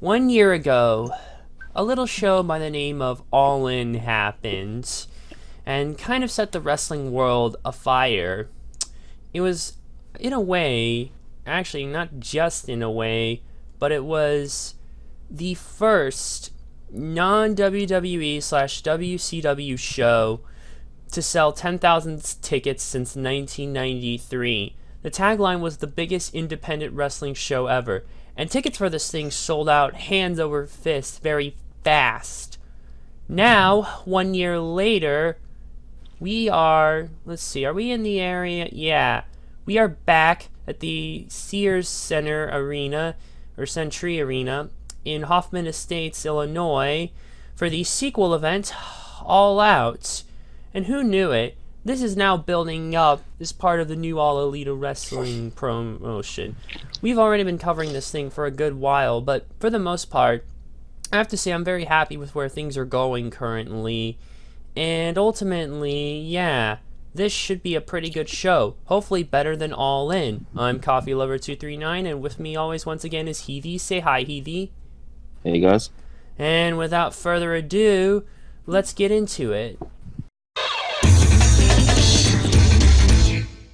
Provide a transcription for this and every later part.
1 year ago, a little show by the name of All In happened and kind of set the wrestling world afire. It was, in a way, actually not just in a way, but it was the first non-WWE slash WCW show to sell 10,000 tickets since 1993. The tagline was the biggest independent wrestling show ever, and tickets for this thing sold out hands over fist very fast. Now, 1 year later, we are, let's see, are we in the area? Yeah, we are back at the Sears Center Arena, or Century Arena, in Hoffman Estates, Illinois, for the sequel event, All Out. And who knew it? This is now building up as part of the new All Elite Wrestling promotion. We've already been covering this thing for a good while, but for the most part, I have to say I'm very happy with where things are going currently. And ultimately, yeah, this should be a pretty good show. Hopefully better than All In. I'm CoffeeLover239, and with me always once again is Heavy. Say hi, Heavy. Hey guys. And without further ado, let's get into it.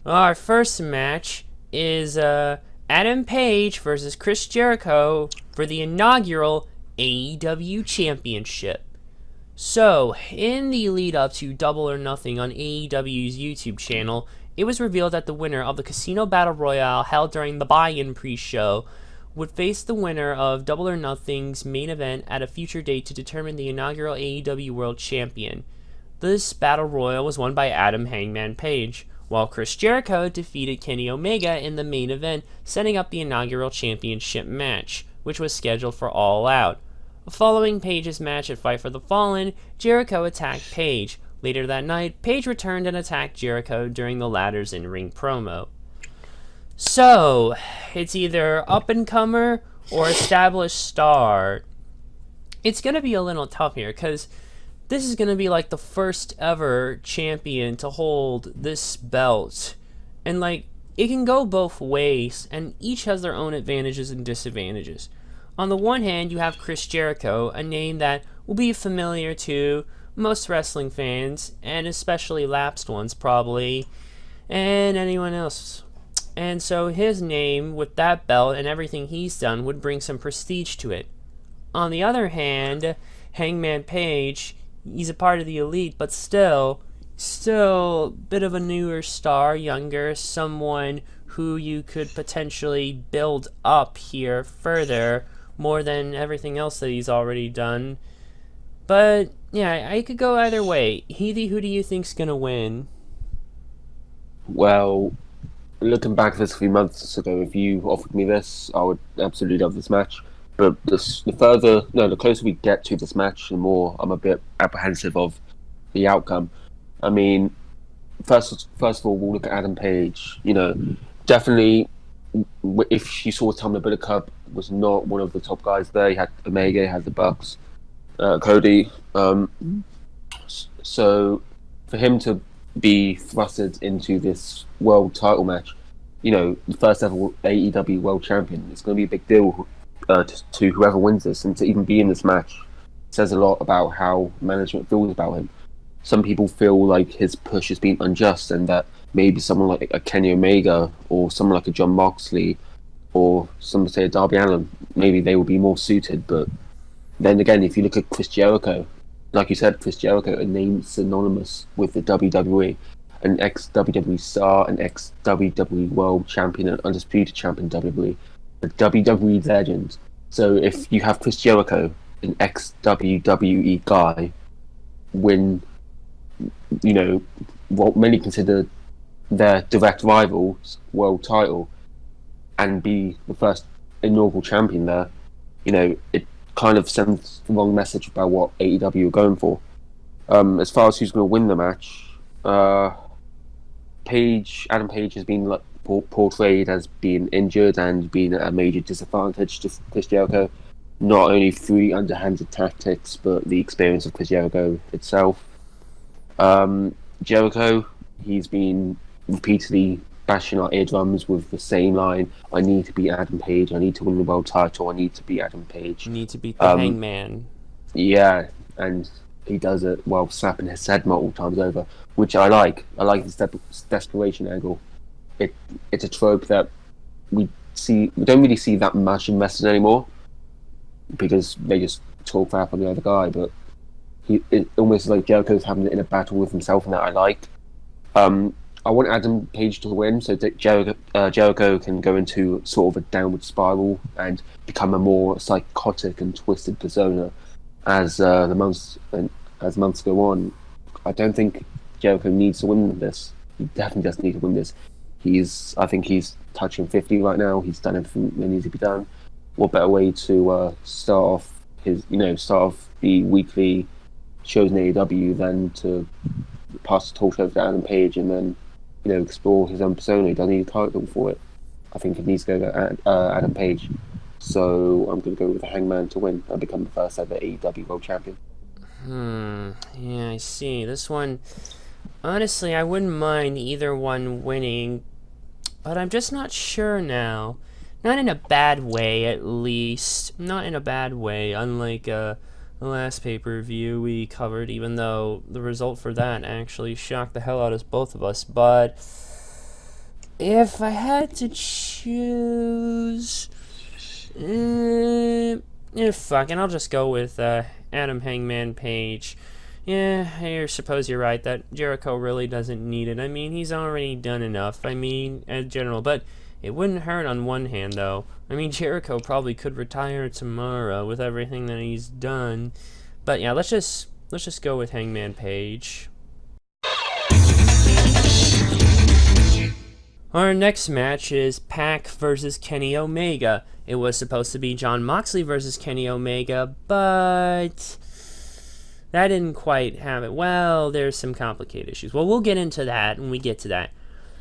Our first match is Adam Page versus Chris Jericho for the inaugural AEW Championship. So, in the lead up to Double or Nothing on AEW's YouTube channel, it was revealed that the winner of the Casino Battle Royale held during the buy-in pre-show would face the winner of Double or Nothing's main event at a future date to determine the inaugural AEW World Champion. This Battle Royal was won by Adam Hangman Page, while Chris Jericho defeated Kenny Omega in the main event, setting up the inaugural championship match, which was scheduled for All Out. Following Page's match at Fight for the Fallen, Jericho attacked Page. Later that night, Page returned and attacked Jericho during the latter's in-ring promo. So, it's either up-and-comer or established star. It's going to be a little tough here, because this is going to be like the first ever champion to hold this belt. And it can go both ways, and each has their own advantages and disadvantages. On the one hand, you have Chris Jericho, a name that will be familiar to most wrestling fans, and especially lapsed ones probably, and anyone else. And so his name, with that belt and everything he's done, would bring some prestige to it. On the other hand, Hangman Page, he's a part of the elite, but still a bit of a newer star, younger, someone who you could potentially build up here further, more than everything else that he's already done. But, yeah, I could go either way. Healy, who do you think's gonna win? Well, looking back this a few months ago, if you offered me this, I would absolutely love this match. But the closer we get to this match, the more I'm a bit apprehensive of the outcome. I mean, first of all, we'll look at Adam Page. Definitely, if you saw Tom the Bullet Club was not one of the top guys there. He had Omega, he had the Bucks, Cody. So for him to be thrusted into this world title match, the first ever AEW World Champion, it's going to be a big deal to whoever wins this, and to even be in this match says a lot about how management feels about him. Some people feel like his push has been unjust, and that maybe someone like a Kenny Omega or someone like a John Moxley or some say a Darby Allin, maybe they will be more suited. But then again, if you look at Chris Jericho, like you said, Chris Jericho, a name synonymous with the WWE, an ex-WWE star, an ex-WWE World Champion, an undisputed champion WWE, a WWE legend. So if you have Chris Jericho, an ex-WWE guy, win, what many consider their direct rivals world title, and be the first inaugural champion there, it kind of sends the wrong message about what AEW are going for. As far as who's going to win the match, Adam Page has been portrayed as being injured and being at a major disadvantage to Chris Jericho, not only through the underhanded tactics, but the experience of Chris Jericho itself. Jericho, he's been repeatedly bashing our eardrums with the same line: "I need to beat Adam Page. I need to win the world title. I need to beat Adam Page. You need to beat the Hangman." Yeah, and he does it while slapping his head multiple times over, which I like. I like this desperation angle. It's a trope that we don't really see that much in wrestling anymore, because they just talk crap on the other guy. But it almost like Jericho's having it in a battle with himself, and that I like. I want Adam Page to win so that Jericho can go into sort of a downward spiral and become a more psychotic and twisted persona as the months go on. I don't think Jericho needs to win this. He definitely doesn't need to win this. I think he's touching 50 right now. He's done everything that needs to be done. What better way to start off the weekly shows in AEW than to pass the torch over to Adam Page and then explore his own persona. He doesn't need a title for it. I think it needs to go to Adam Page. So I'm going to go with the Hangman to win and become the first ever AEW World Champion. Yeah, I see. This one, honestly, I wouldn't mind either one winning, but I'm just not sure now. Not in a bad way, at least. Not in a bad way, unlike the last pay-per-view we covered, even though the result for that actually shocked the hell out of both of us. But if I had to choose, fuck, and I'll just go with Adam Hangman Page. Yeah, I suppose you're right that Jericho really doesn't need it. I mean, he's already done enough. I mean, in general, but it wouldn't hurt on one hand, though. I mean, Jericho probably could retire tomorrow with everything that he's done. But yeah, let's just go with Hangman Page. Our next match is Pac versus Kenny Omega. It was supposed to be Jon Moxley versus Kenny Omega, but that didn't quite have it. Well, there's some complicated issues. Well, we'll get into that when we get to that.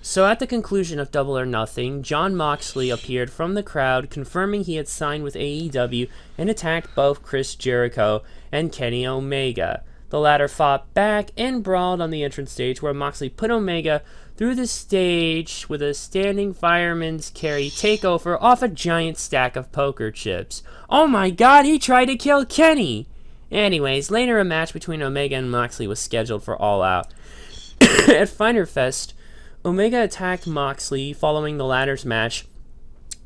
So at the conclusion of Double or Nothing, Jon Moxley appeared from the crowd, confirming he had signed with AEW and attacked both Chris Jericho and Kenny Omega. The latter fought back and brawled on the entrance stage, where Moxley put Omega through the stage with a standing fireman's carry takeover off a giant stack of poker chips. Oh my god, he tried to kill Kenny! Anyways, later a match between Omega and Moxley was scheduled for All Out. At Fyter Fest, Omega attacked Moxley following the latter's match,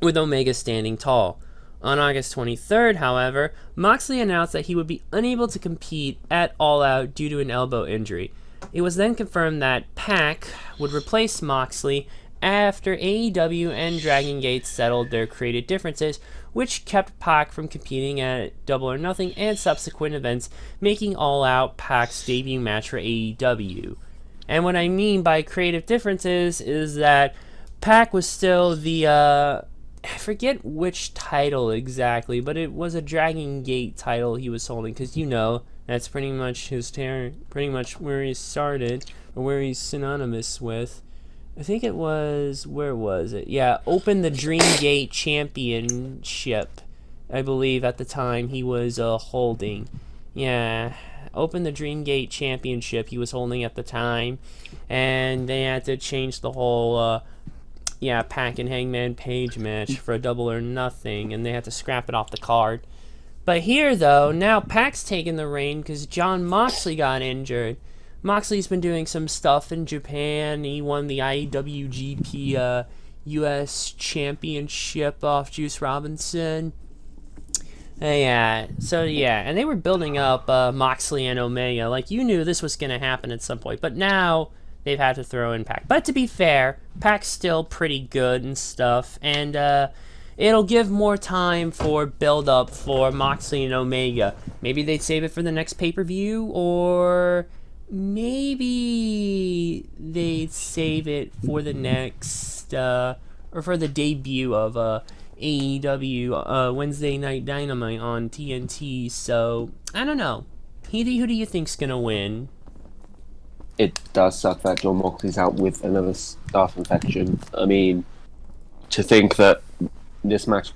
with Omega standing tall. On August 23rd, however, Moxley announced that he would be unable to compete at All Out due to an elbow injury. It was then confirmed that Pac would replace Moxley after AEW and Dragon Gate settled their creative differences, which kept Pac from competing at Double or Nothing and subsequent events, making All Out Pac's debut match for AEW. And what I mean by creative differences is that Pac was still the, I forget which title exactly, but it was a Dragon Gate title he was holding, because that's pretty much pretty much where he started, or where he's synonymous with. I think it was, where was it? Yeah, Open the Dream Gate Championship, I believe at the time he was holding. Yeah, Open the Dream Gate Championship he was holding at the time, and they had to change the whole Pac and Hangman Page match for a Double or Nothing, and they had to scrap it off the card. But here, though, now Pac's taking the reign because Jon Moxley got injured. Moxley's been doing some stuff in Japan. He won the IWGP US Championship off Juice Robinson. And they were building up Moxley and Omega. Like, you knew this was going to happen at some point, but now they've had to throw in Pac. But to be fair, Pac's still pretty good and stuff, and it'll give more time for build-up for Moxley and Omega. Maybe they'd save it for the next pay-per-view, or maybe they'd save it for the next, or for the debut of AEW Wednesday Night Dynamite on TNT. So, I don't know. Who do you think's gonna win? It does suck that Jon Moxley's out with another staph infection. I mean, to think that this match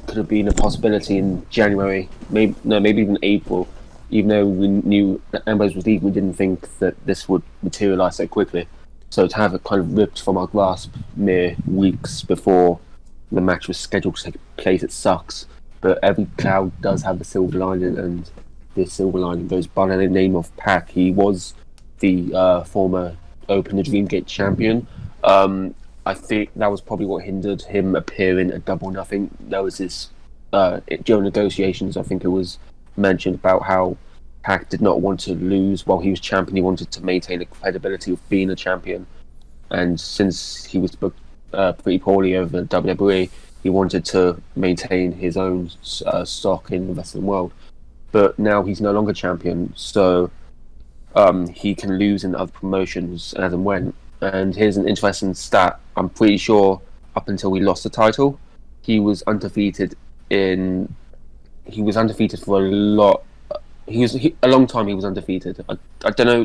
could have been a possibility in January, maybe even April, even though we knew that Ambrose was leaving, we didn't think that this would materialize so quickly. So to have it kind of ripped from our grasp mere weeks before the match was scheduled to take place, it sucks. But every cloud does have a silver lining, and this silver lining goes by the name of Pac. He was the former Open the Dreamgate champion. I think that was probably what hindered him appearing at Double Nothing. There was this during negotiations. I think it was mentioned about how Pac did not want to lose while he was champion. He wanted to maintain the credibility of being a champion. And since he was booked pretty poorly over WWE, he wanted to maintain his own stock in the wrestling world. But now he's no longer champion, so he can lose in other promotions as and when. And here's an interesting stat. I'm pretty sure up until he lost the title, he was undefeated for a lot. A long time. He was undefeated. I don't know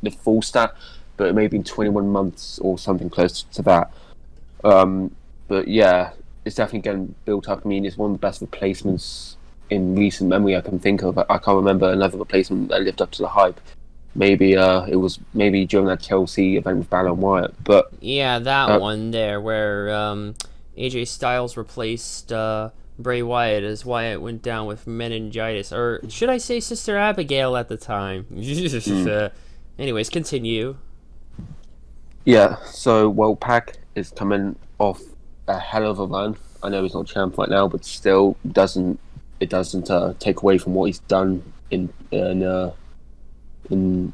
the full stat, but it may have been 21 months or something close to that. But yeah, it's definitely getting built up. I mean, it's one of the best replacements in recent memory I can think of. I can't remember another replacement that lived up to the hype. Maybe it was during that Chelsea event with Balor and Wyatt. But yeah, that one there where AJ Styles replaced Bray Wyatt as Wyatt went down with meningitis, or should I say Sister Abigail at the time. Anyways, continue. Yeah, so Pac is coming off a hell of a run. I know he's not champ right now, but still doesn't take away from what he's done in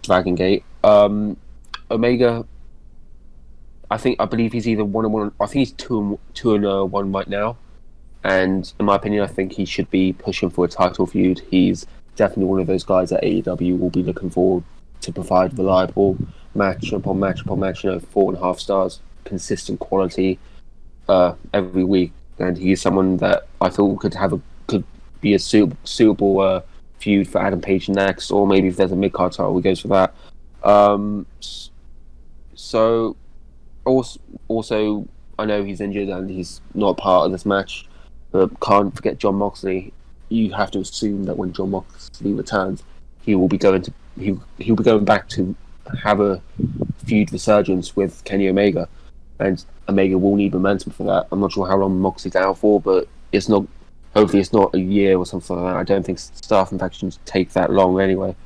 Dragon Gate. Omega, I believe he's either 1-1. I think he's 2-1 right now. And in my opinion, I think he should be pushing for a title feud. He's definitely one of those guys that AEW will be looking forward to provide reliable match upon match upon match. 4.5 stars, consistent quality every week. And he's someone that I thought could be a suitable feud for Adam Page next, or maybe if there's a mid-card title, he goes for that. So also, I know he's injured and he's not part of this match, but can't forget Jon Moxley. You have to assume that when Jon Moxley returns, he will be going back to have a feud resurgence with Kenny Omega, and Omega will need momentum for that. I'm not sure how long Moxley's out for, but hopefully it's not a year or something like that. I don't think staff infections take that long anyway,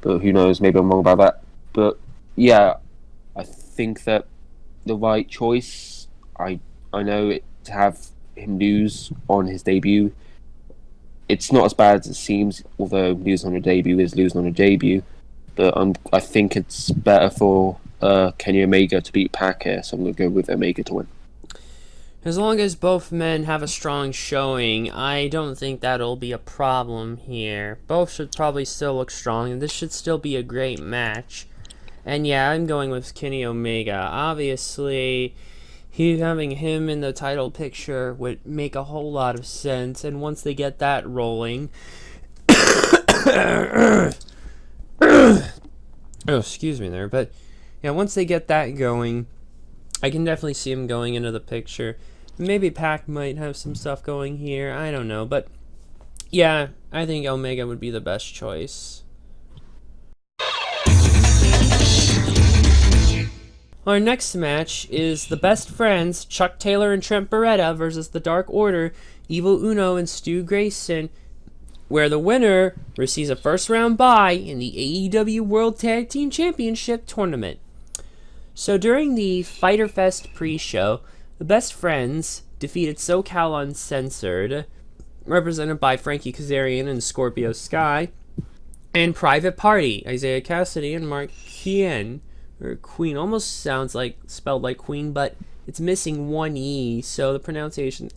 but who knows, maybe I'm wrong about that. But yeah, I think that the right choice. I know to have him lose on his debut, it's not as bad as it seems, although losing on a debut is losing on a debut. But I think it's better for Kenny Omega to beat Pac here, so I'm going to go with Omega to win. As long as both men have a strong showing, I don't think that'll be a problem here. Both should probably still look strong, and this should still be a great match. And yeah, I'm going with Kenny Omega. Obviously, having him in the title picture would make a whole lot of sense, and once they get that rolling... Oh, excuse me there, but yeah, once they get that going, I can definitely see him going into the picture. Maybe Pac might have some stuff going here, I don't know, but yeah, I think Omega would be the best choice. Our next match is the Best Friends, Chuck Taylor and Trent Beretta versus the Dark Order, Evil Uno and Stu Grayson, where the winner receives a first-round bye in the AEW World Tag Team Championship Tournament. So during the Fyter Fest pre-show, the Best Friends defeated SoCal Uncensored, represented by Frankie Kazarian and Scorpio Sky, and Private Party, Isaiah Cassidy and Mark Queen, or Queen, almost sounds like spelled like Queen, but it's missing one E, so the pronunciation,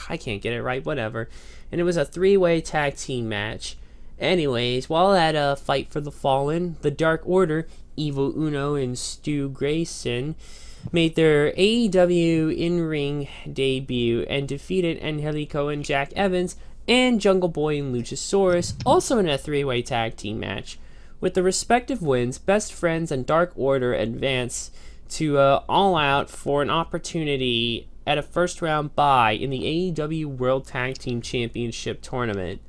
I can't get it right, whatever. And it was a 3-way tag team match. Anyways, while at a Fight for the Fallen, the Dark Order, Evil Uno and Stu Grayson, made their AEW in-ring debut and defeated Angelico and Jack Evans and Jungle Boy and Luchasaurus, also in a 3-way tag team match. With the respective wins, Best Friends and Dark Order advance to All Out for an opportunity at a first-round bye in the AEW World Tag Team Championship Tournament.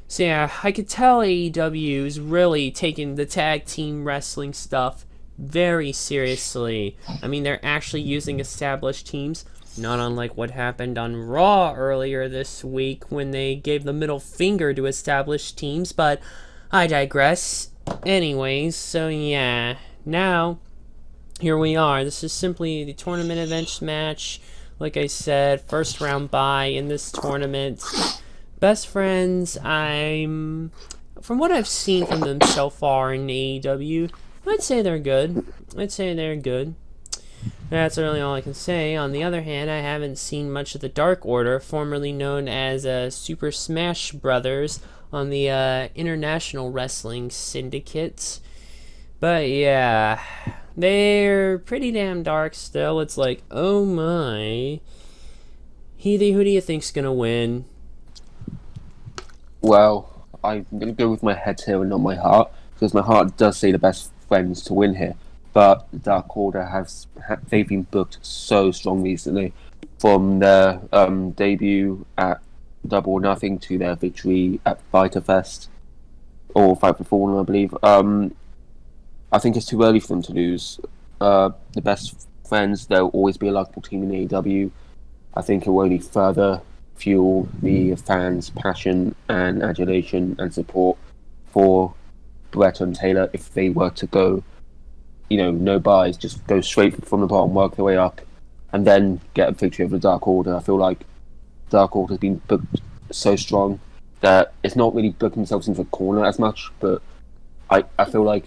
So yeah, I could tell AEW is really taking the tag team wrestling stuff very seriously. I mean, they're actually using established teams, not unlike what happened on Raw earlier this week when they gave the middle finger to established teams, but I digress. Anyways, so yeah, now here we are. This is simply the tournament events match. Like I said, first round bye in this tournament. Best friends, from what I've seen from them so far in AEW, I'd say they're good. That's really all I can say. On the other hand, I haven't seen much of the Dark Order, formerly known as Super Smash Brothers, on the International Wrestling Syndicate. But yeah, they're pretty damn dark still. It's like, oh my. Who do you think's gonna win? Well, I'm going to go with my head here and not my heart, because my heart does say the best friends to win here. But the Dark Order they've been booked so strong recently, from their debut at Double or Nothing to their victory at Fighter Fest, or Fight for Fallen, I believe. I think it's too early for them to lose. The best friends, they'll always be a likable team in AEW. I think it will only further fuel the fans' passion and adulation and support for Brett and Taylor if they were to go, no buys, just go straight from the bottom, work their way up, and then get a victory over the Dark Order. I feel like Dark Order has been booked so strong that it's not really booking themselves into a corner as much, but I feel like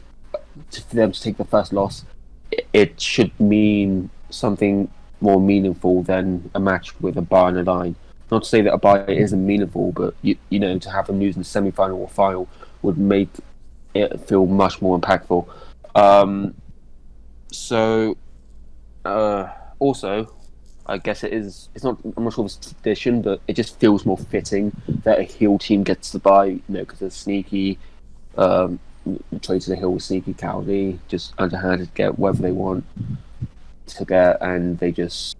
for them to take the first loss, it should mean something more meaningful than a match with a bar in the line. Not to say that a bye isn't meaningful, but to have them lose in the semi-final or final would make it feel much more impactful. Also, I guess it's not. I'm not sure if it's tradition, but it just feels more fitting that a heel team gets the bye. Because they're sneaky. Trade to the hill with sneaky cowardly, just underhanded, get whatever they want to get, and they just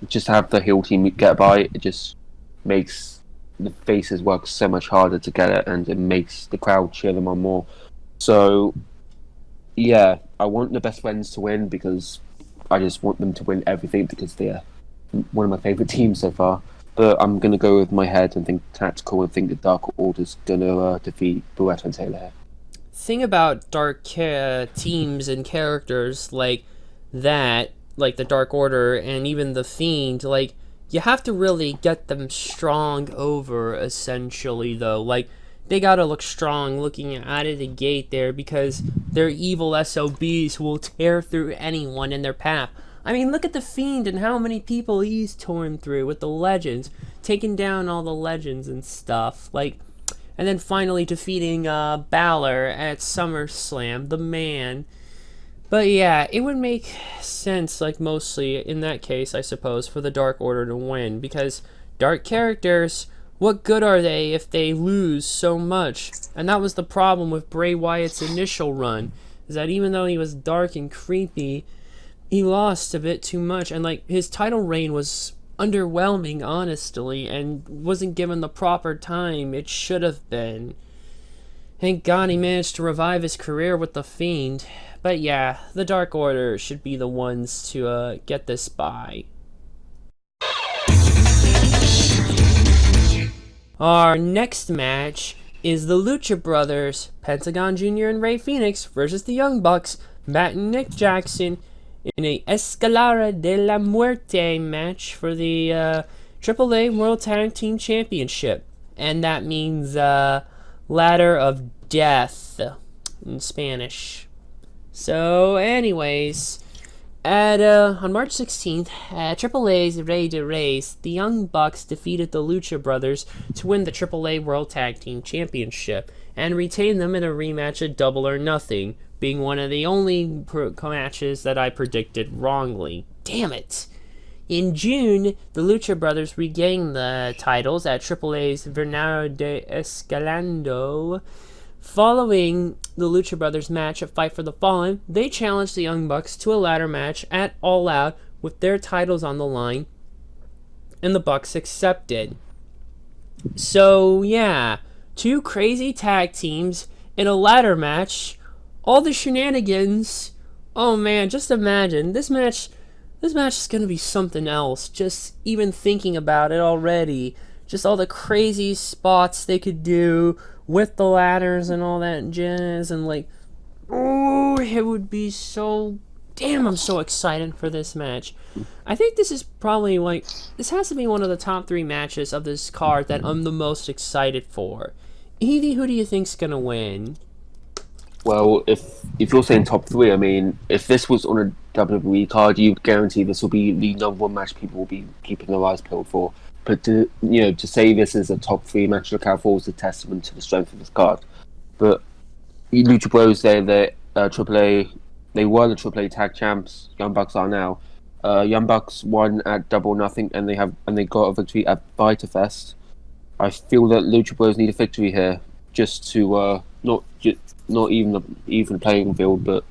just have the heel team get by. It just makes the faces work so much harder to get it, and it makes the crowd cheer them on more. So yeah, I want the best friends to win because I just want them to win everything because they're one of my favourite teams so far. But I'm going to go with my head and think tactical and think the Dark Order's going to defeat Barrett and Taylor here. Thing about dark teams and characters like that, like the Dark Order and even the Fiend, like, you have to really get them strong over, essentially, though. Like, they gotta look strong looking out of the gate there because they're evil SOBs who will tear through anyone in their path. I mean, look at the Fiend and how many people he's torn through with the Legends, taking down all the Legends and stuff. Like, and then finally defeating Balor at SummerSlam, the man. But yeah, it would make sense, like, mostly in that case, I suppose, for the Dark Order to win, because dark characters, what good are they if they lose so much? And that was the problem with Bray Wyatt's initial run, is that even though he was dark and creepy, he lost a bit too much, and like his title reign was underwhelming, honestly, and wasn't given the proper time it should have been. Thank God he managed to revive his career with the Fiend. But yeah, the Dark Order should be the ones to get this bye. Our next match is the Lucha Brothers, Pentagon Jr. and Rey Fenix versus the Young Bucks, Matt and Nick Jackson, in a Escalera de la Muerte match for the AAA World Tag Team Championship. And that means Ladder of Death in Spanish. So anyways, on March 16th, at AAA's Rey de Reyes, the Young Bucks defeated the Lucha Brothers to win the AAA World Tag Team Championship and retain them in a rematch at Double or Nothing, being one of the only matches that I predicted wrongly. Damn it! In June, the Lucha Brothers regained the titles at AAA's Verano de Escalando. Following the Lucha Brothers match at Fight for the Fallen, they challenged the Young Bucks to a ladder match at All Out with their titles on the line, and the Bucks accepted. So yeah, two crazy tag teams in a ladder match, all the shenanigans. Oh man, just imagine this match. This match is gonna be something else. Just even thinking about it already. Just all the crazy spots they could do with the ladders and all that jazz, and like, oh, it would be so. Damn, I'm so excited for this match. I think this is probably like, this has to be one of the top 3 matches of this card that I'm the most excited for. Evie, who do you think's gonna win? Well, if you're saying top 3, I mean, if this was on a WWE card, you guarantee this will be the number 1 match people will be keeping their eyes peeled for. But to say this is a top 3 match to look out for is a testament to the strength of this card. But Lucha Bros, they're AAA. They were the AAA tag champs. Young Bucks are now. Young Bucks won at Double or Nothing, and they got a victory at Vita Fest. I feel that Lucha Bros need a victory here, just to not even the playing field, but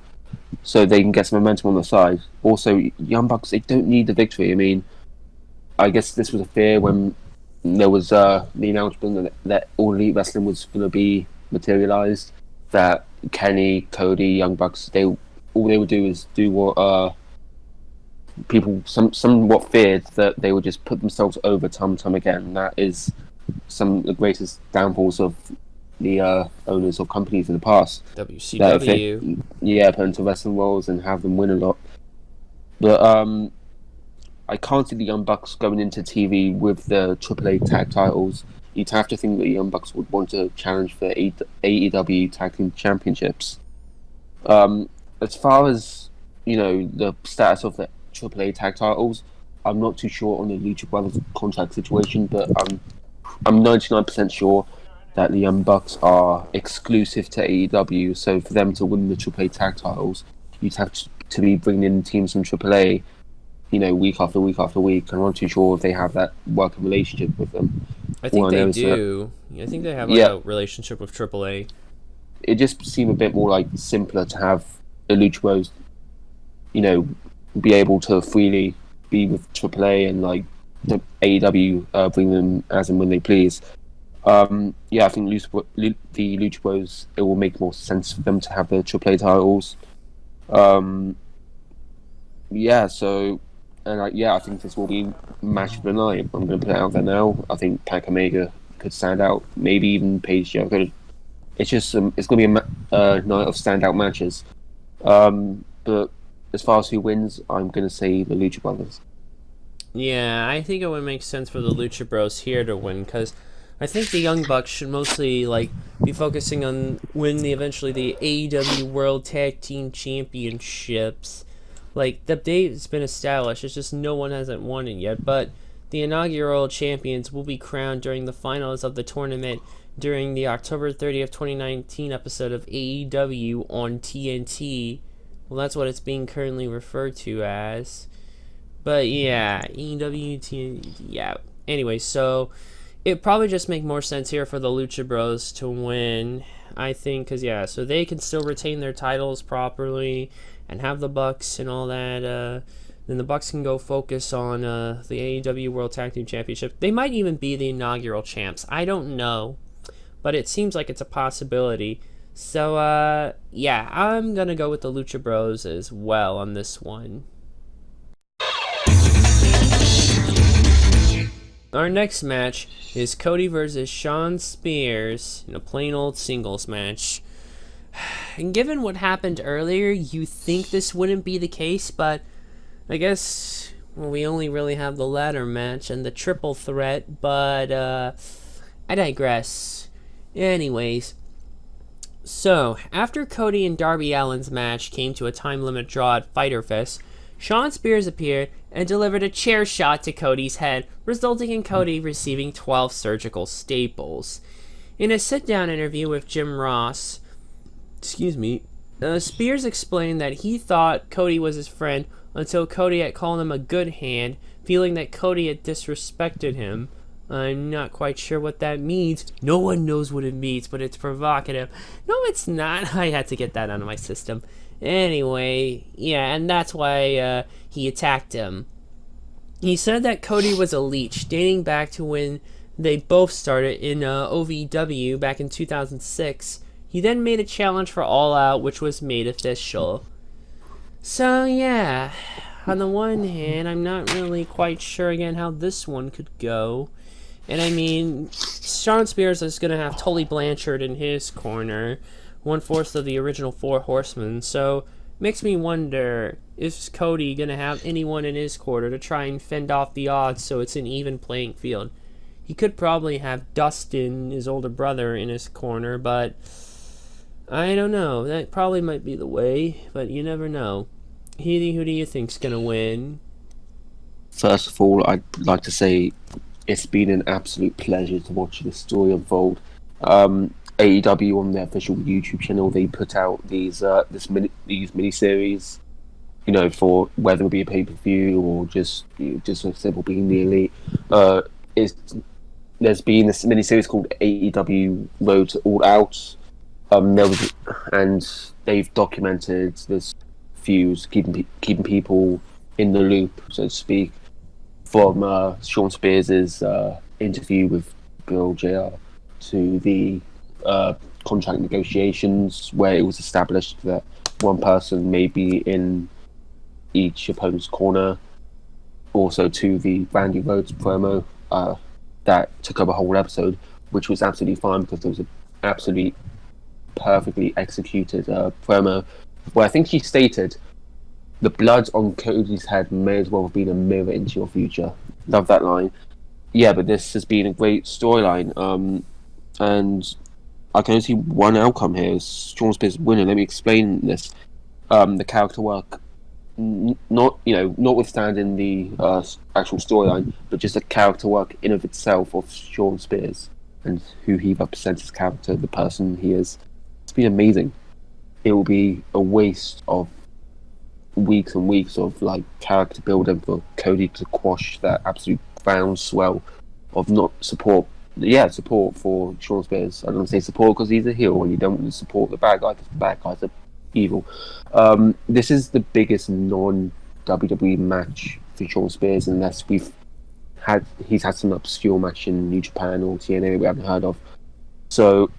so they can get some momentum on the side. Also, Young Bucks, they don't need the victory. I mean, I guess this was a fear when there was the announcement that All Elite Wrestling was going to be materialized. That Kenny, Cody, Young Bucks, all they would do is do what people somewhat feared, that they would just put themselves over time and time again. And that is some of the greatest downfalls of the owners of companies in the past. WCW. Put into wrestling roles and have them win a lot. But I can't see the Young Bucks going into TV with the AAA tag titles. You'd have to think that the Young Bucks would want to challenge for AEW Tag Team Championships. As far as the status of the AAA tag titles, I'm not too sure on the Lucha Brothers contract situation, but I'm 99% sure that the Young Bucks are exclusive to AEW. So for them to win the AAA tag titles, you'd have to be bringing in teams from AAA, week after week after week. I'm not too sure if they have that working relationship with them. I think they do. I think they have a relationship with AAA. It just seemed a bit more like simpler to have the Lucha Bros, be able to freely be with AAA and like the AEW bring them as and when they please. I think the Lucha Bros, it will make more sense for them to have the AAA titles. I think this will be match of the night. I'm going to put it out there now. I think Pac Omega could stand out. Maybe even Paige Jericho. It's just it's going to be a night of standout matches. But as far as who wins, I'm going to say the Lucha Brothers. Yeah, I think it would make sense for the Lucha Bros here to win, because I think the Young Bucks should mostly be focusing on winning eventually the AEW World Tag Team Championships. The date's been established, it's just no one hasn't won it yet, but the inaugural champions will be crowned during the finals of the tournament during the October 30th, 2019 episode of AEW on TNT. Well, that's what it's being currently referred to as. But yeah, AEW, TNT, yeah. Anyway, so it probably just make more sense here for the Lucha Bros to win, I think, because so they can still retain their titles properly and have the Bucks and all that. Then the Bucks can go focus on the AEW World Tag Team Championship. They might even be the inaugural champs. I don't know, but it seems like it's a possibility. So I'm gonna go with the Lucha Bros as well on this one. Our next match is Cody versus Shawn Spears in a plain old singles match. And given what happened earlier, you think this wouldn't be the case, but I guess we only really have the ladder match and the triple threat, but I digress. Anyways, so after Cody and Darby Allin's match came to a time limit draw at Fyter Fest, Shawn Spears appeared and delivered a chair shot to Cody's head, resulting in Cody receiving 12 surgical staples. In a sit-down interview with Jim Ross, Spears explained that he thought Cody was his friend until Cody had called him a good hand, feeling that Cody had disrespected him. I'm not quite sure what that means. No one knows what it means, but it's provocative. No, it's not. I had to get that out of my system. Anyway, and that's why he attacked him. He said that Cody was a leech, dating back to when they both started in OVW back in 2006. He then made a challenge for All Out, which was made official. So yeah, on the one hand, I'm not really quite sure again how this one could go. And I mean, Shawn Spears is going to have Tully Blanchard in his corner, 1/4 of the original Four Horsemen, so makes me wonder, is Cody going to have anyone in his corner to try and fend off the odds so it's an even playing field? He could probably have Dustin, his older brother, in his corner, but I don't know. That probably might be the way, but you never know. Healy, who do you think's going to win? First of all, I'd like to say it's been an absolute pleasure to watch this story unfold. AEW on their official YouTube channel, they put out these mini-series, for whether it be a pay-per-view or just a simple being the elite. There's been this mini-series called AEW Road to All Out. And they've documented this fuse, keeping people in the loop, so to speak, from Shawn Spears' interview with Bill JR to the contract negotiations, where it was established that one person may be in each opponent's corner, also to the Randy Rhodes promo that took up a whole episode, which was absolutely fine because there was an absolutely perfectly executed promo where I think she stated, "The blood on Cody's head may as well have been a mirror into your future." Love that line. Yeah, but this has been a great storyline, and I can only see one outcome here: is Shawn Spears winning. Let me explain this. The character work, notwithstanding the actual storyline, but just the character work in of itself of Shawn Spears and who he represents as character, the person he is. It's been amazing. It will be a waste of weeks and weeks of character building for Cody to quash that absolute groundswell of not support. Yeah, support for Shawn Spears. I don't want to say support because he's a heel, and you don't want to support the bad guy because the bad guys are evil. This is the biggest non-WWE match for Shawn Spears, unless he's had some obscure match in New Japan or TNA we haven't heard of. So,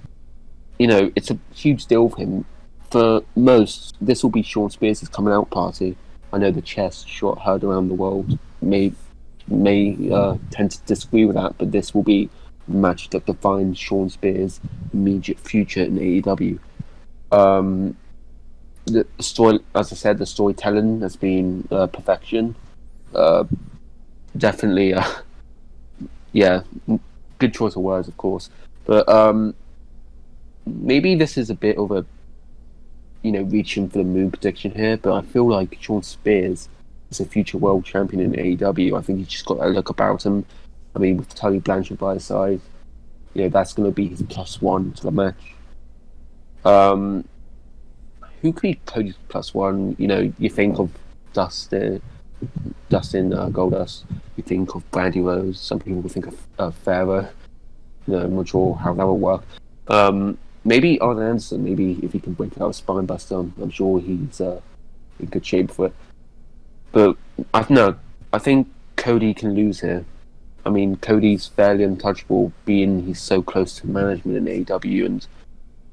it's a huge deal for him. For most, this will be Shawn Spears' coming out party. I know the chess shot heard around the world may tend to disagree with that, but this will be a match that defines Shawn Spears' immediate future in AEW. The story, as I said, the storytelling has been perfection. Definitely, good choice of words, of course. But maybe this is a bit of a reaching for the moon prediction here, but I feel like Shawn Spears is a future world champion in AEW. I think he's just got a look about him. I mean, with Tully Blanchard by his side, that's going to be his +1 to the match. Who could be Cody's +1? You think of Dustin Goldust. You think of Brandy Rose. Some people would think of Pharaoh. I'm not sure how that would work. Maybe Arn Anderson, maybe if he can break out a spine buster, I'm sure he's in good shape for it. But I think Cody can lose here. I mean, Cody's fairly untouchable, being he's so close to management in AEW, and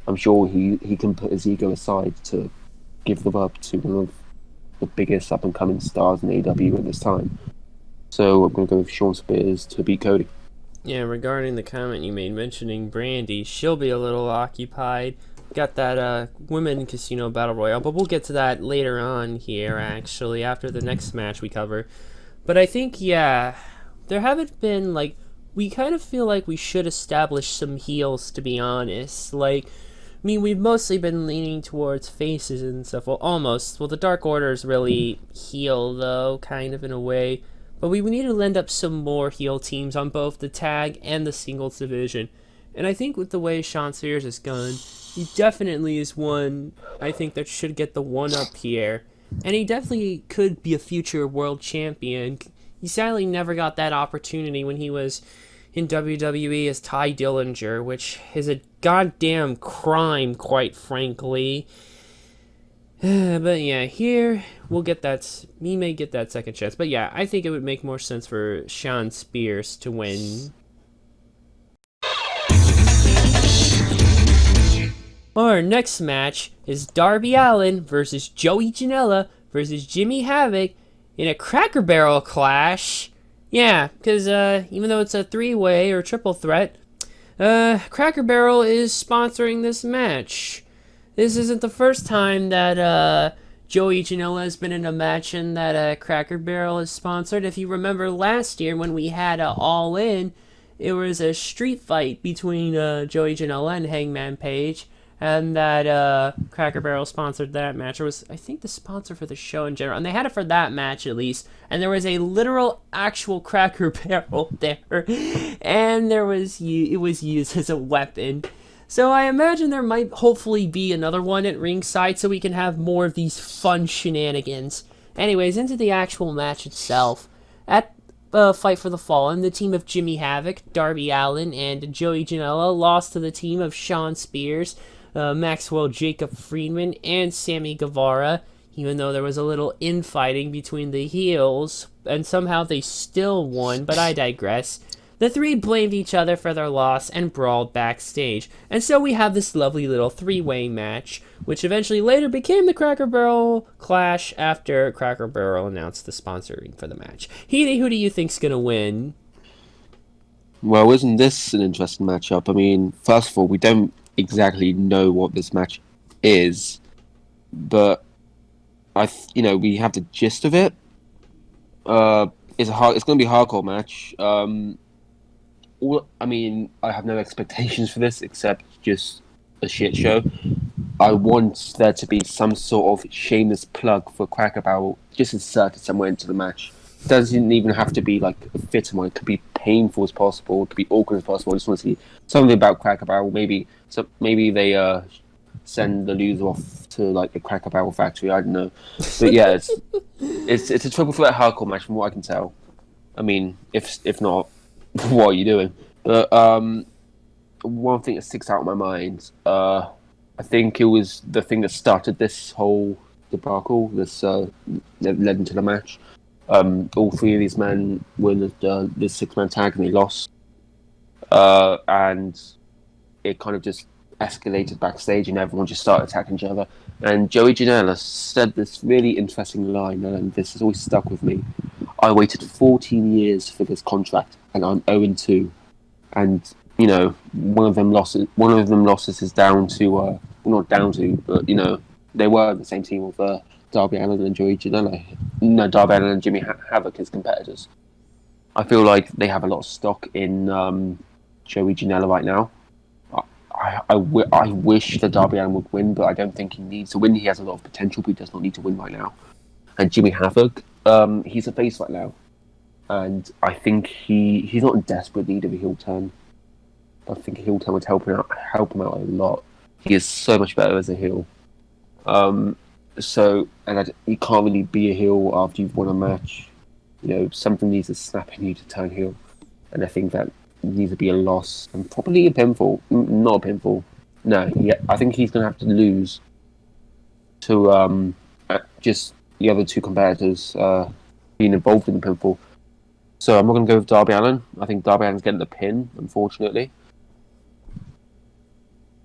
I'm sure he can put his ego aside to give them up to one of the biggest up-and-coming stars in AEW at this time. So I'm going to go with Shawn Spears to beat Cody. Yeah, regarding the comment you made mentioning Brandy, she'll be a little occupied. Got that Women Casino Battle Royale, but we'll get to that later on here, actually, after the next match we cover. But I think, there haven't been, we kind of feel like we should establish some heels, to be honest. We've mostly been leaning towards faces and stuff. Well, almost. Well, the Dark Order's really heel, though, kind of in a way. But we need to lend up some more heel teams on both the tag and the singles division. And I think with the way Shawn Spears has gone, he definitely is one, I think, that should get the one-up here. And he definitely could be a future world champion. He sadly never got that opportunity when he was in WWE as Ty Dillinger, which is a goddamn crime, quite frankly. But yeah, here we'll get that. He may get that second chance. But yeah, I think it would make more sense for Shawn Spears to win. Alright, Our next match is Darby Allin versus Joey Janela versus Jimmy Havoc in a Cracker Barrel clash. Yeah, because even though it's a three-way or triple threat, Cracker Barrel is sponsoring this match. This isn't the first time that Joey Janela has been in a match and that Cracker Barrel is sponsored. If you remember last year when we had All In, it was a street fight between Joey Janela and Hangman Page, and that Cracker Barrel sponsored that match. Or was, I think, the sponsor for the show in general. And they had it for that match at least. And there was a literal, actual Cracker Barrel there. And it was used as a weapon. So I imagine there might hopefully be another one at ringside so we can have more of these fun shenanigans. Anyways, into the actual match itself. At Fight for the Fallen, the team of Jimmy Havoc, Darby Allin, and Joey Janela lost to the team of Shawn Spears, Maxwell Jacob Friedman, and Sammy Guevara, even though there was a little infighting between the heels, and somehow they still won, but I digress. The three blamed each other for their loss and brawled backstage, and so we have this lovely little three-way match, which eventually later became the Cracker Barrel clash after Cracker Barrel announced the sponsoring for the match. Healy, who do you think's gonna win? Well, isn't this an interesting matchup? I mean, first of all, we don't exactly know what this match is, but we have the gist of it. It's going to be a hardcore match. I have no expectations for this except just a shit show. I want there to be some sort of shameless plug for Cracker Barrel, just inserted somewhere into the match. It doesn't even have to be like a fit one. It could be painful as possible. It could be awkward as possible. I just want to see something about Cracker Barrel. Maybe they send the loser off to like the Cracker Barrel factory. I don't know, but yeah, it's a triple threat hardcore match from what I can tell. I mean, if not, what are you doing? But one thing that sticks out in my mind, I think it was the thing that started this whole debacle. This led into the match. All three of these men were in the six-man tag and they lost. And it kind of just escalated backstage and everyone just started attacking each other. And Joey Janela said this really interesting line, and this has always stuck with me. I waited 14 years for this contract and I'm 0-2. And, one of them losses is down to, not down to, but, they were on the same team with Darby Allin and Joey Janela. No, Darby Allin and Jimmy Havoc as competitors. I feel like they have a lot of stock in Joey Janela right now. I wish that Darby Allin would win, but I don't think he needs to win. He has a lot of potential, but he does not need to win right now. And Jimmy Havoc, he's a face right now. And I think he's not in desperate need of a heel turn. I think a heel turn would help him out a lot. He is so much better as a heel. You can't really be a heel after you've won a match. Something needs to snap in you to turn heel. And I think that needs to be a loss and probably a pinfall. Not a pinfall. No, I think he's going to have to lose to just the other two competitors being involved in the pinfall. So I'm not going to go with Darby Allin. I think Darby Allin's getting the pin, unfortunately.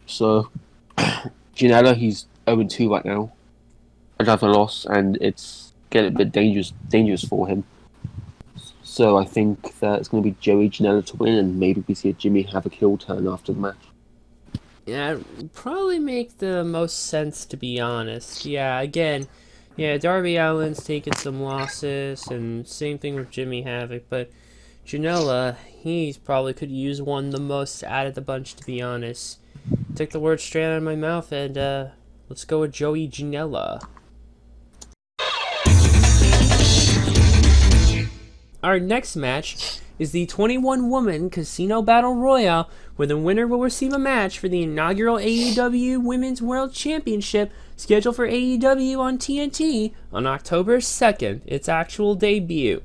So, Janela, he's 0-2 right now. Another loss, and it's getting a bit dangerous for him. So I think that it's going to be Joey Janela to win, and maybe we see a Jimmy Havoc heel turn after the match. Yeah, it'd probably make the most sense, to be honest. Yeah, again, Darby Allin's taken some losses, and same thing with Jimmy Havoc, but Janela, he's probably could use one the most out of the bunch, to be honest. Took the words straight out of my mouth, and let's go with Joey Janela. Our next match is the 21-woman Casino Battle Royale, where the winner will receive a match for the inaugural AEW Women's World Championship scheduled for AEW on TNT on October 2nd, its actual debut.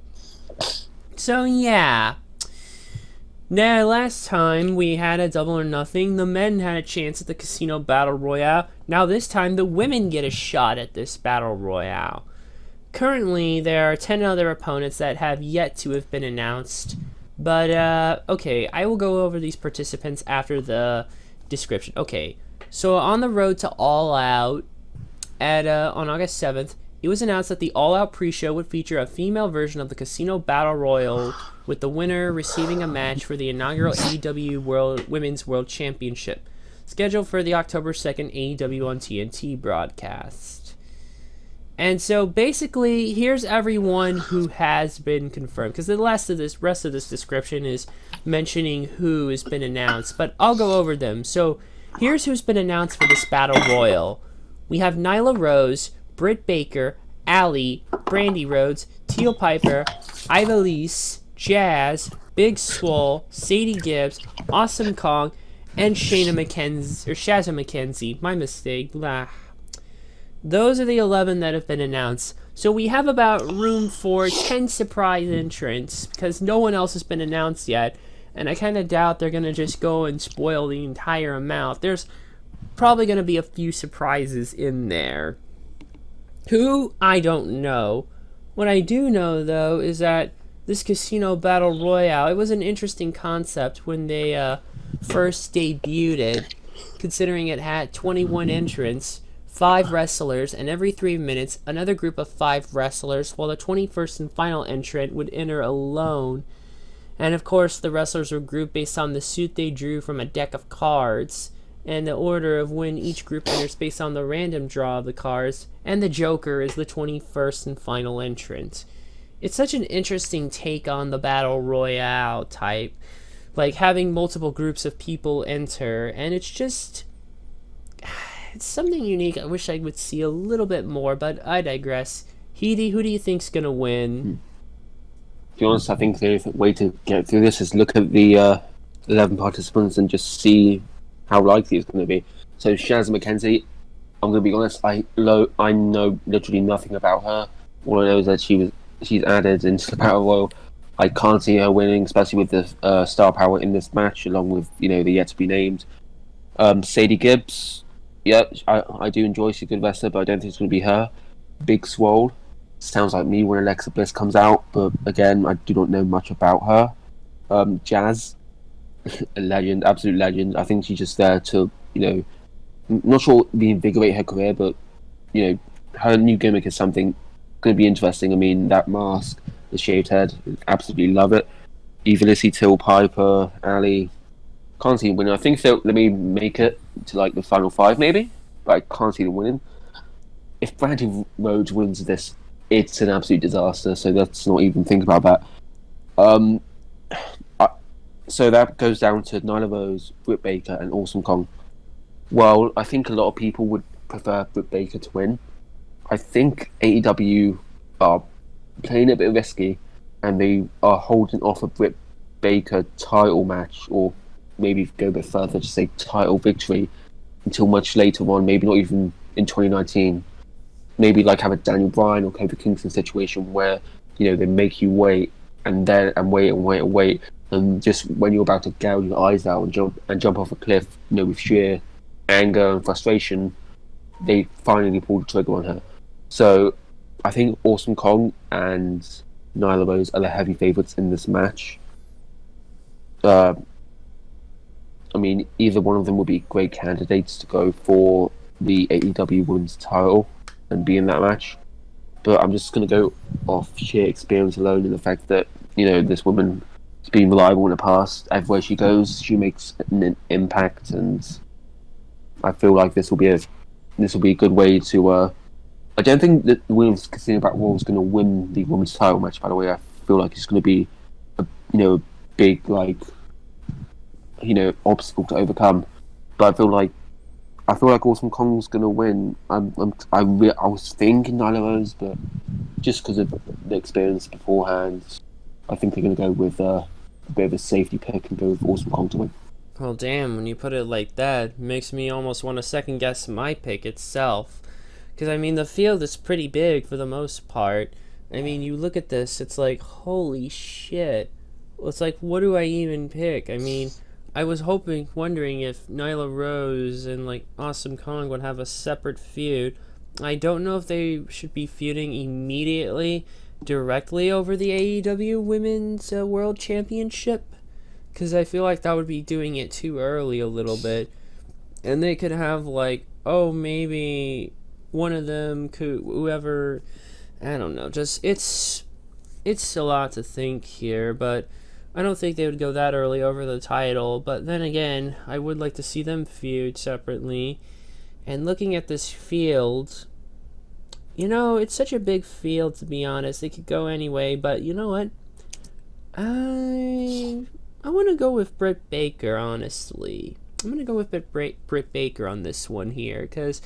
So yeah. Now, last time we had a Double or Nothing, the men had a chance at the Casino Battle Royale. Now this time the women get a shot at this Battle Royale. Currently, there are 10 other opponents that have yet to have been announced. But, okay, I will go over these participants after the description. Okay, So on the road to All Out on August 7th, it was announced that the All Out pre-show would feature a female version of the Casino Battle Royal, with the winner receiving a match for the inaugural AEW Women's World Championship, scheduled for the October 2nd AEW on TNT broadcast. And so basically, here's everyone who has been confirmed, because the rest of this description is mentioning who has been announced, but I'll go over them. So here's who's been announced for this Battle Royal. We have Nyla Rose, Britt Baker, Allie, Brandy Rhodes, Teal Piper, Ivelisse, Jazz, Big Swole, Sadie Gibbs, Awesome Kong, and Shazza McKenzie. My mistake. Blah. Those are the 11 that have been announced. So we have about room for 10 surprise entrants, because no one else has been announced yet. And I kind of doubt they're going to just go and spoil the entire amount. There's probably going to be a few surprises in there. Who? I don't know. What I do know, though, is that this Casino Battle Royale, it was an interesting concept when they first debuted it, considering it had 21 entrants, 5 wrestlers, and every 3 minutes, another group of 5 wrestlers, while the 21st and final entrant would enter alone. And of course, the wrestlers were grouped based on the suit they drew from a deck of cards, and the order of when each group enters based on the random draw of the cards, and the Joker is the 21st and final entrant. It's such an interesting take on the Battle Royale type, like having multiple groups of people enter, and it's something unique. I wish I would see a little bit more, but I digress. Heedy, who do you think's gonna win? To be honest, I think the way to get through this is look at the 11 participants and just see how likely it's going to be. So Shazza McKenzie, I'm going to be honest, I know literally nothing about her. All I know is that she's added into the Battle Royal. I can't see her winning, especially with the star power in this match, along with the yet to be named. Sadie Gibbs, yeah, I do enjoy. She's a good wrestler, but I don't think it's going to be her. Big Swole, sounds like me when Alexa Bliss comes out, but again, I do not know much about her. Jazz, a legend, absolute legend. I think she's just there to, not sure reinvigorate her career, but her new gimmick is something going to be interesting. I mean, that mask, the shaved head, absolutely love it. Ivelisse, Till Piper, Ali, can't see them winning. I think they'll let me make it to like the final 5 maybe, but I can't see them winning. If Brandy Rhodes wins this, it's an absolute disaster. So let's not even think about that. So that goes down to Nyla Rose, Britt Baker, and Awesome Kong. Well, I think a lot of people would prefer Britt Baker to win. I think AEW are playing a bit risky, and they are holding off a Britt Baker title match, or maybe go a bit further to say title victory, until much later on, maybe not even in 2019. Maybe like have a Daniel Bryan or Kofi Kingston situation where they make you wait and wait. And just when you're about to gouge your eyes out and jump off a cliff, with sheer anger and frustration, they finally pull the trigger on her. So I think Awesome Kong and Nyla Rose are the heavy favourites in this match. I mean, either one of them will be great candidates to go for the AEW Women's title and be in that match. But I'm just going to go off sheer experience alone, and the fact that, this woman has been reliable in the past. Everywhere she goes, she makes an impact, and I feel like this will be a good way to. I don't think that the women's Casino Battle Royal is going to win the women's title match. By the way, I feel like it's going to be a big obstacle to overcome. But I feel like Awesome Kong's going to win. I was thinking Nyla Rose, but just because of the experience beforehand, I think they're going to go with a bit of a safety pick and go with Awesome Kong to win. Well, damn, when you put it like that, it makes me almost want to second guess my pick itself. Because, I mean, the field is pretty big for the most part. I mean, you look at this, it's like, holy shit. It's like, what do I even pick? I mean, I was wondering if Nyla Rose and, Awesome Kong would have a separate feud. I don't know if they should be feuding immediately, directly over the AEW Women's World Championship, because I feel like that would be doing it too early a little bit. and they could have like, oh, maybe one of them could, whoever, I don't know, just it's a lot to think here, but I don't think they would go that early over the title. But then again, I would like to see them feud separately. And looking at this field, it's such a big field, to be honest. They could go anyway, but you know what? I want to go with Britt Baker, honestly. I'm going to go with Britt Baker on this one here, because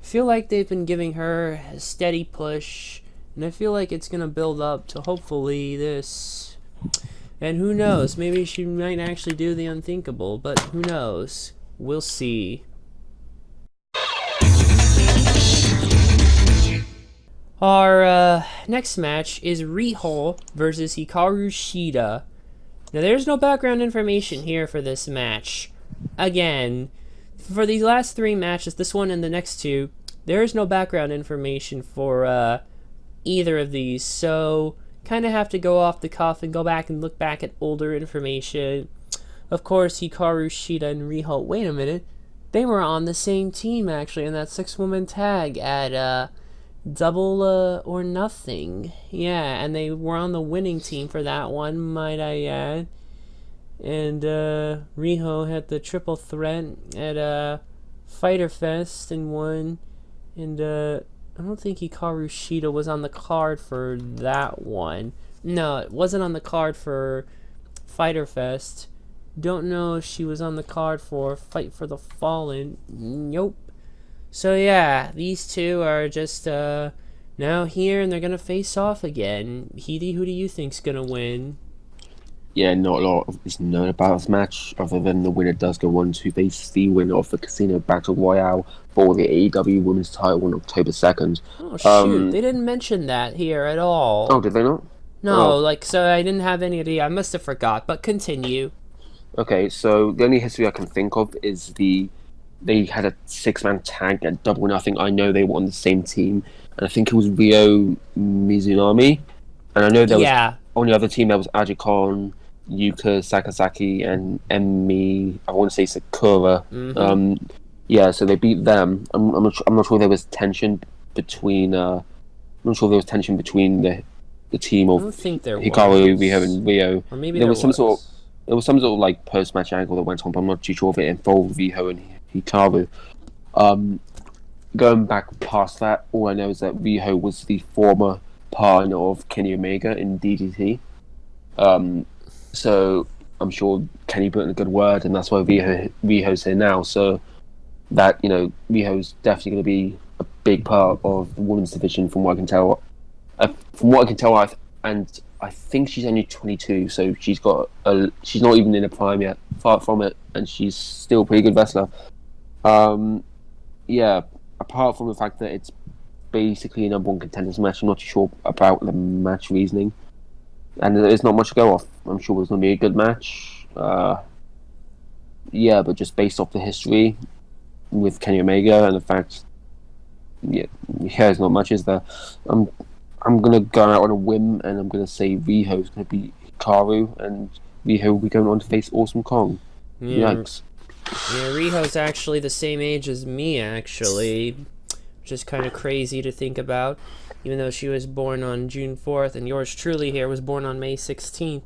I feel like they've been giving her a steady push, and I feel like it's going to build up to hopefully this. And who knows, maybe she might actually do the unthinkable, but who knows? We'll see. Our next match is Rehaul versus Hikaru Tschida. Now, there's no background information here for this match. Again, for these last 3 matches, this one and the next 2, there is no background information for either of these, so kind of have to go off the cuff and go back and look back at older information. Of course, Hikaru Tschida and Rehaul, wait a minute, they were on the same team actually in that 6-woman tag at Double or Nothing. Yeah, and they were on the winning team for that one, might I add. And Rehaul had the triple threat at Fyter Fest and won. And I don't think Hikaru Tschida was on the card for that one. No, it wasn't on the card for Fyter Fest. Don't know if she was on the card for Fight for the Fallen. Nope. So yeah, these two are just now here, and they're gonna face off again. Heaty, who do you think's gonna win? Yeah, not a lot is known about this match, other than the winner does go on to face the winner of the Casino Battle Royale for the AEW Women's title on October 2nd. Oh shoot, they didn't mention that here at all. Oh, did they not? No, so I didn't have any idea. I must have forgot, but continue. Okay, so the only history I can think of is they had a 6-man tag at Double or Nothing. I know they were on the same team, and I think it was Ryo Mizunami. And I know there was on the other team there was Aji Khan, Yuka Sakazaki, and Emi. I want to say Sakura. Yeah, so they beat them. I'm not sure there was tension between. I'm not sure there was tension between the team of Hikaru, Riho, and Ryo. Or maybe there was some sort of like post-match angle that went on, but I'm not too sure if it involved Riho and Hikaru. Going back past that, all I know is that Riho was the former partner of Kenny Omega in DDT. So I'm sure Kenny put in a good word, and that's why Riho's here now. So that, Riho's definitely going to be a big part of the women's division, from what I can tell. And I think she's only 22, so she's not even in a prime yet, far from it, and she's still a pretty good wrestler. Yeah, apart from the fact that it's basically a number 1 contenders match, I'm not too sure about the match reasoning, and there's not much to go off. I'm sure it's going to be a good match. Yeah, but just based off the history with Kenny Omega and the fact, there's not much, is there? I'm going to go out on a whim, and I'm going to say Riho's going to be Hikaru, and Riho will be going on to face Awesome Kong. Yikes. Yeah, Riho's actually the same age as me, actually, which is kind of crazy to think about, even though she was born on June 4th, and yours truly here was born on May 16th.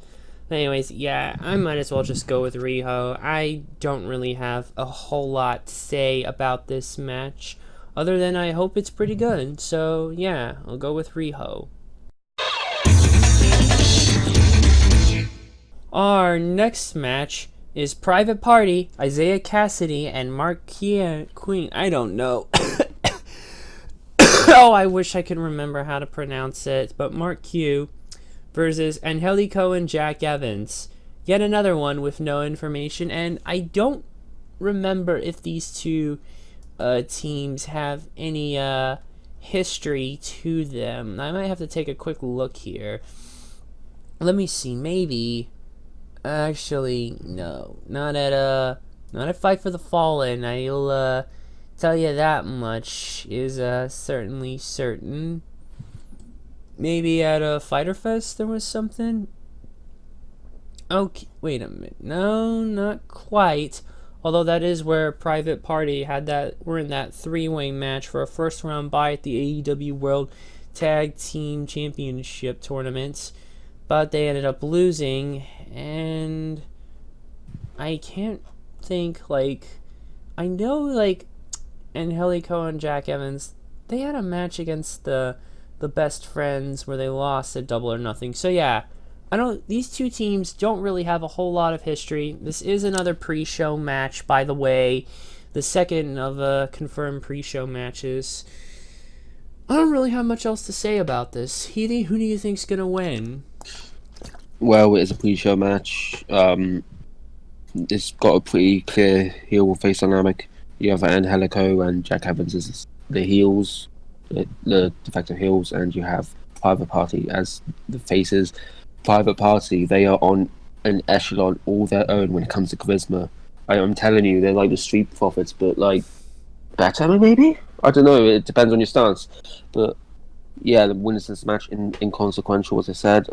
Anyways, yeah, I might as well just go with Riho. I don't really have a whole lot to say about this match, other than I hope it's pretty good. So, yeah, I'll go with Rehaul. Our next match is Private Party, Isaiah Cassidy, and Marquia Queen. I don't know. Oh, I wish I could remember how to pronounce it. But Mark Q versus Angelico and Jack Evans. Yet another one with no information. And I don't remember if these two teams have any history to them. I might have to take a quick look here. Let me see. Maybe. Actually, no. Not at Fight for the Fallen. I'll tell you that much is certainly certain. Maybe at a Fyter Fest there was something. Okay, wait a minute. No, not quite. Although that is where Private Party were in that three-way match for a first round bye at the AEW World Tag Team Championship tournaments, but they ended up losing, and I can't think, I know, Angelico and Jack Evans, they had a match against the Best Friends where they lost at Double or Nothing. So yeah, these two teams don't really have a whole lot of history. This is another pre-show match, by the way, the second of confirmed pre-show matches. I don't really have much else to say about this. Healy, who do you think's gonna win? Well, it is a pre-show match. It's got a pretty clear heel face dynamic. You have Angelico and Jack Evans as the heels, the defective heels, and you have Private Party as the faces. Private Party, they are on an echelon all their own when it comes to charisma. I'm telling you, they're like the Street Profits, but better maybe? I don't know, it depends on your stance. But yeah, the winners of this match, inconsequential, as I said.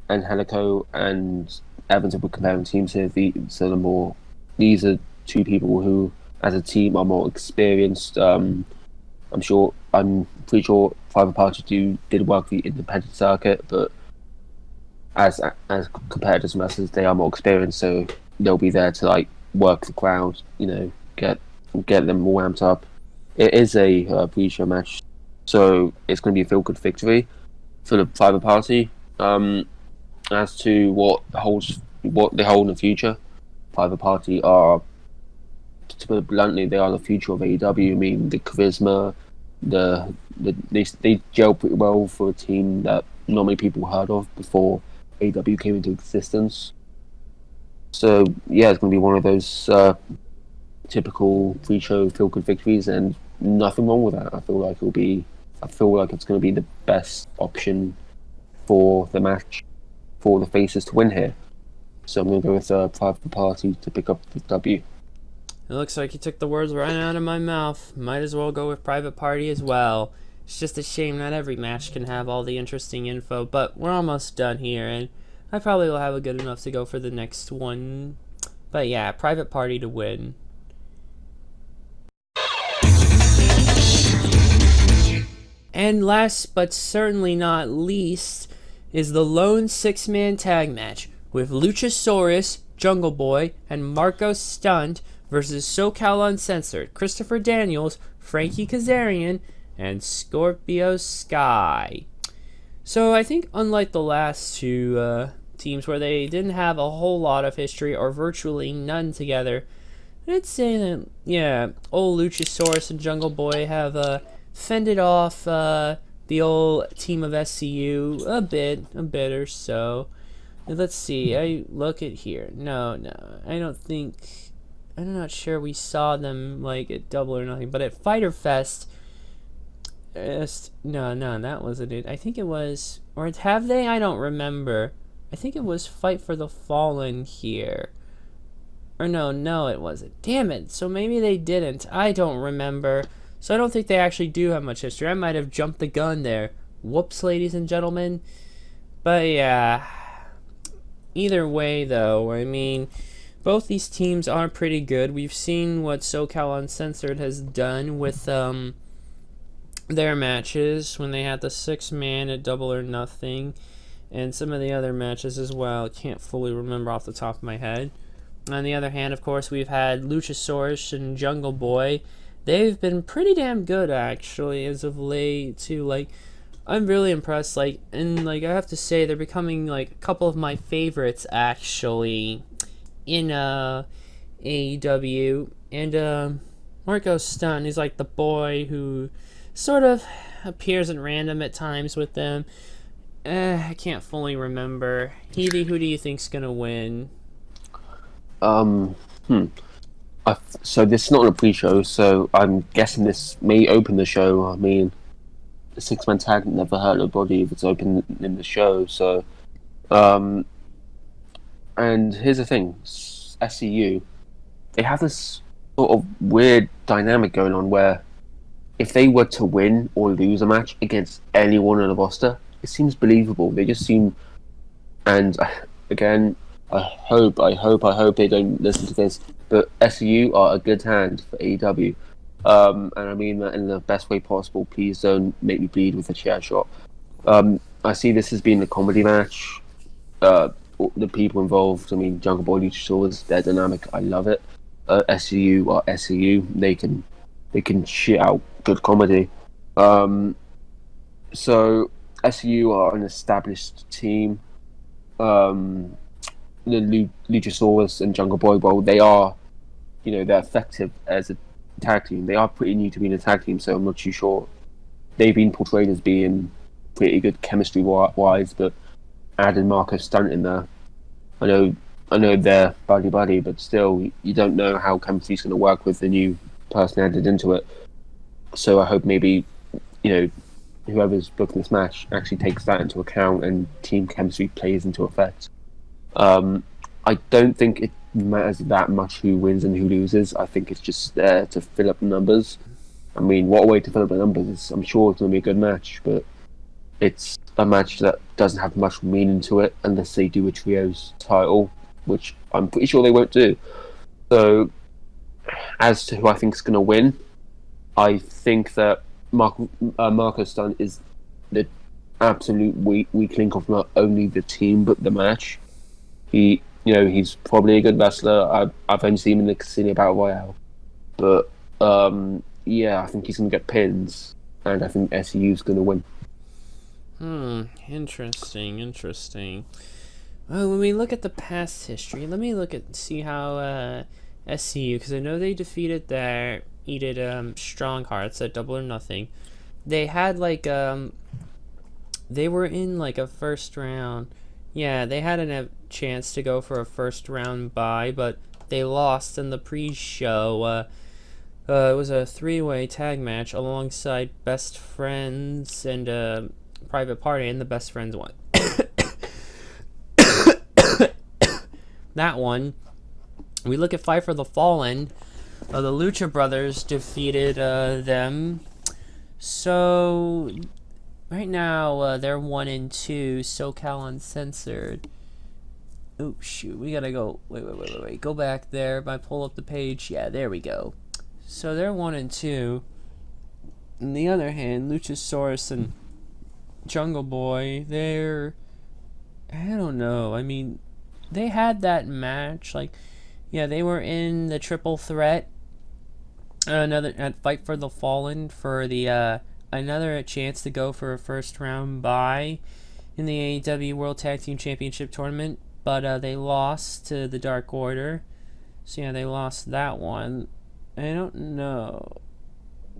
Angelico and Evans, if we're comparing teams here, these are two people who, as a team, are more experienced. I'm pretty sure Private Party did work the independent circuit, but as compared to wrestlers, they are more experienced, so they'll be there to work the crowd, get them all amped up. It is a pre-show match, so it's going to be a feel-good victory for the Private Party. As to what they hold in the future, Private Party are, to put it bluntly, they are the future of AEW. I mean, the charisma, they gel pretty well for a team that not many people heard of before AEW came into existence. So yeah, it's going to be one of those typical pre-show feel-good victories, and nothing wrong with that. I feel like it's going to be the best option for the match for the faces to win here. So I'm going to go with Private Party to pick up the W. It looks like you took the words right out of my mouth. Might as well go with Private Party as well. It's just a shame not every match can have all the interesting info, but we're almost done here, and I probably will have a good enough to go for the next one. But yeah, Private Party to win. And last but certainly not least is the lone six-man tag match with Luchasaurus, Jungle Boy, and Marco Stunt versus SoCal Uncensored, Christopher Daniels, Frankie Kazarian, and Scorpio Sky. So I think unlike the last two teams where they didn't have a whole lot of history or virtually none together, I'd say that, yeah, old Luchasaurus and Jungle Boy have fended off the old team of SCU a bit or so. Let's see, I look at here. No, I don't think, I'm not sure we saw them at Double or Nothing, but at Fyter Fest, no, that wasn't it. I think it was, or have they? I don't remember. I think it was Fight for the Fallen here. Or no, it wasn't. Damn it, so maybe they didn't. I don't remember. So I don't think they actually do have much history. I might have jumped the gun there. Whoops, ladies and gentlemen. But yeah, either way though, I mean, both these teams are pretty good. We've seen what SoCal Uncensored has done with their matches when they had the 6-man at Double or Nothing, and some of the other matches as well. I can't fully remember off the top of my head. On the other hand, of course, we've had Luchasaurus and Jungle Boy. They've been pretty damn good, actually, as of late, too. I'm really impressed, and, I have to say, they're becoming, a couple of my favorites, actually, in, AEW. And, Marco Stunt is, the boy who sort of appears at random at times with them. I can't fully remember. Healy, who do you think's gonna win? So this is not a pre-show, so I'm guessing this may open the show. I mean, the 6-man tag never hurt nobody if it's open in the show. So, and here's the thing: SCU, they have this sort of weird dynamic going on where if they were to win or lose a match against anyone on the roster, it seems believable. They just seem, and again, I hope they don't listen to this. but SCU are a good hand for AEW. And I mean that in the best way possible. Please don't make me bleed with a chair shot. I see this as being a comedy match. The people involved, I mean, Jungle Boy, Luchasaurus, they're dynamic. I love it. SCU are SCU. They can shit out good comedy. So SCU are an established team. The Luchasaurus and Jungle Boy, well, they are, they're effective as a tag team. They are pretty new to being a tag team, so I'm not too sure. They've been portrayed as being pretty good chemistry wise, but adding Marco Stunt in there, I know they're buddy, but still, you don't know how chemistry's going to work with the new person added into it. So I hope maybe, whoever's booking this match actually takes that into account and team chemistry plays into effect. I don't think it matters that much who wins and who loses. I think it's just there to fill up the numbers. I mean, what a way to fill up the numbers. I'm sure it's going to be a good match, but it's a match that doesn't have much meaning to it unless they do a trios title, which I'm pretty sure they won't do. So, as to who I think is going to win, I think that Marco Stunt is the absolute weak link of not only the team but the match. He's probably a good wrestler. I've only seen him in the Casino Battle Royale, but I think he's going to get pins, and I think SCU's going to win. Interesting. Well, when we look at the past history, let me see how SCU, because I know they defeated Strong Hearts at Double or Nothing. They had they were in a first round. Yeah, they had a chance to go for a first round bye, but they lost in the pre-show. It was a 3-way tag match alongside Best Friends and Private Party, and the Best Friends won. That one. We look at Fight for the Fallen. The Lucha Brothers defeated them. So right now they're 1-2. SoCal Uncensored. Oh shoot, we gotta go. Wait. Go back there. I pull up the page. Yeah, there we go. So they're 1-2. On the other hand, Luchasaurus and Jungle Boy, I don't know. I mean, they had that match. They were in the triple threat. At Fight for the Fallen for the another chance to go for a first round bye in the AEW World Tag Team Championship tournament, but they lost to the Dark Order. So yeah, they lost that one. I don't know.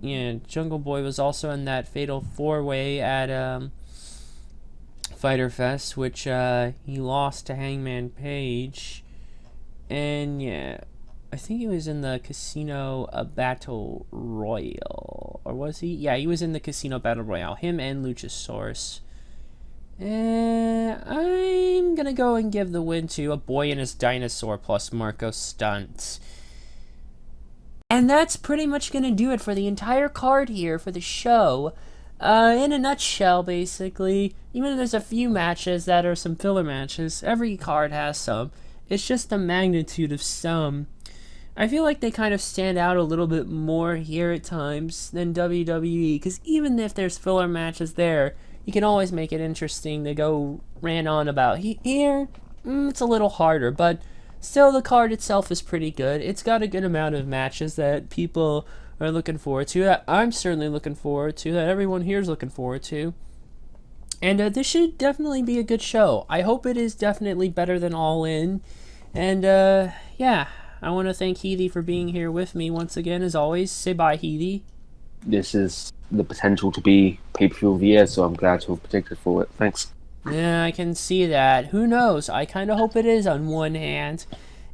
Yeah, Jungle Boy was also in that fatal 4-way at Fyter Fest, which he lost to Hangman Page. And yeah, I think he was in the Casino Battle Royale. Or was he? Yeah, he was in the Casino Battle Royale. Him and Luchasaurus. I'm gonna go and give the win to A Boy and His Dinosaur plus Marco Stunt. And that's pretty much going to do it for the entire card here for the show. In a nutshell, basically, even though there's a few matches that are some filler matches, every card has some. It's just the magnitude of some. I feel like they kind of stand out a little bit more here at times than WWE, because even if there's filler matches there, you can always make it interesting to go rant on about. Here, it's a little harder, but still, the card itself is pretty good. It's got a good amount of matches that people are looking forward to, that I'm certainly looking forward to, that everyone here is looking forward to. And this should definitely be a good show. I hope it is definitely better than All In. And, I want to thank Healy for being here with me once again, as always. Say bye, Healy. This is the potential to be pay-per-view of the year, so I'm glad to have predicted for it. Thanks. Yeah, I can see that. Who knows? I kind of hope it is on one hand.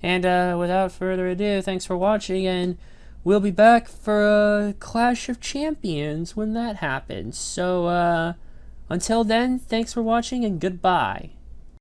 And without further ado, thanks for watching, and we'll be back for a Clash of Champions when that happens. So, until then, thanks for watching, and goodbye.